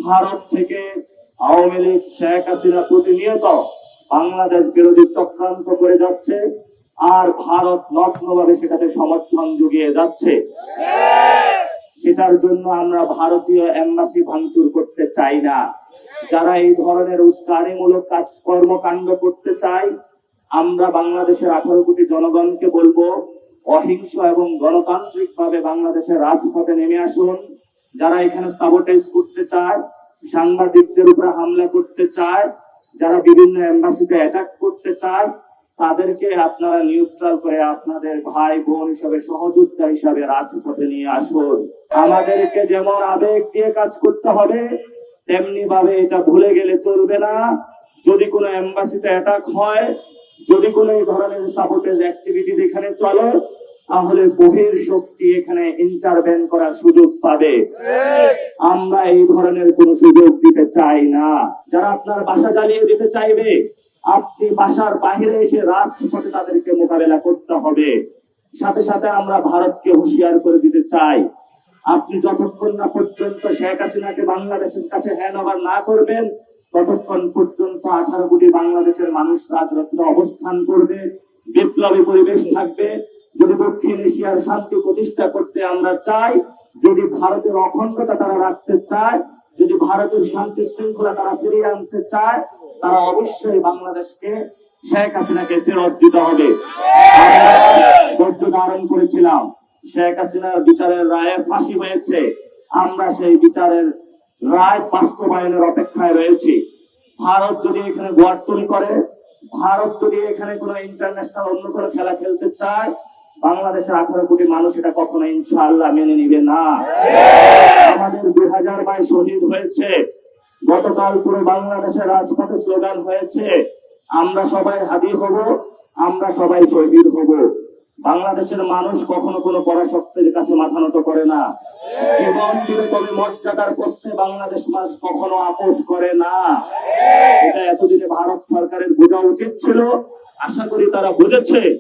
ভারত থেকে আওয়ামী লীগ শেখ হাসিনা প্রতিনিয়ত বাংলাদেশ বিরোধী চক্রান্ত করে যাচ্ছে, আর ভারত নগ্নভাবে সেটাতে সমর্থন জুগিয়ে যাচ্ছে। সেটার জন্য আমরা ভারতীয় এম্বাসি ভাঙচুর করতে চাই না। যারা এই ধরনের উস্কানিমূলক কর্মকাণ্ড করতে চায়, আমরা বাংলাদেশের 18 কোটি জনগণকে বলবো, অহিংস এবং গণতান্ত্রিক ভাবে বাংলাদেশের রাজপথে নেমে আসুন। যারা এখানে সাবোটেজ করতে চায়, সাংবাদিকদের উপরে হামলা করতে চায়, যারা বিভিন্ন এম্বাসিতে অ্যাটাক করতে চায়, তাদেরকে আপনারা নিউট্রাল করে আপনাদের ভাই বোন হিসাবে, সহযোদ্ধা হিসাবে রাজপথে নিয়ে আসুন। আমাদেরকে যেমন আবেগ দিয়ে কাজ করতে হবে, তেমনি ভাবে এটা ভুলে গেলে চলবে না। যদি কোনো এম্বাসিতে অ্যাটাক হয়, যদি কোনো এই ধরনের সাপোর্টেজ অ্যাক্টিভিটিস এখানে চলে, তাহলে বহির শক্তি এখানে ইন্টারভেন করার সুযোগ পাবে। আমরা এই ধরনের কোন সুযোগ দিতে চাই না। যারা আপনার বাসা জ্বালিয়ে দিতে চাইবে, আপনি বাসার বাহিরে এসে রাজপথে তাদেরকে মোকাবেলা করতে হবে। সাথে সাথে আমরা ভারতকে হুঁশিয়ার করে দিতে চাই, আপনি যতক্ষণ না পর্যন্ত শেখ হাসিনাকে বাংলাদেশের কাছে হ্যান্ডওভার না করবেন, ততক্ষণ পর্যন্ত 18 কোটি বাংলাদেশের মানুষ রাজপথে অবস্থান করবে, বিপ্লবী পরিবেশ থাকবে। যদি দক্ষিণ এশিয়ার শান্তি প্রতিষ্ঠা করতে আমরা চাই, যদি ভারতের অখণ্ডতা তারা রাখতে চায়, যদি ভারতের শান্তি শৃঙ্খলা তারা ফিরিয়ে আনতে চায়, তারা অবশ্যই বাংলাদেশকে শেখ হাসিনাকে ফেরত দিতে হবে। ধৈর্য ধারণ করেছিলাম, শেখ হাসিনার বিচারের রায়ে ফাঁসি হয়েছে, আমরা সেই বিচারের রায় বাস্তবায়নের অপেক্ষায় রয়েছি। ভারত যদি এখানে গোয়ার্তনি করে, ভারত যদি এখানে কোনো ইন্টারন্যাশনাল অন্য কোনো খেলা খেলতে চায়, বাংলাদেশের 18 কোটি মানুষ এটা কখনো ইনশাআল্লাহ মেনে নিবে না। আমাদের 2000 ভাই শহীদ হয়েছে, গতকাল পুরো বাংলাদেশের রাজপথে স্লোগান হয়েছে, আমরা সবাই হাদি হব, আমরা সবাই শহীদ হব। বাংলাদেশের মানুষ কখনো কোনো পরাশক্তির কাছে মাথা নত করে না। জীবন দিয়ে তবে মর্যাদার প্রশ্নে বাংলাদেশ মানুষ কখনো আপোষ করে না। এটা এতদিনে ভারত সরকারের বোঝা উচিত ছিল, আশা করি তারা বুঝেছে।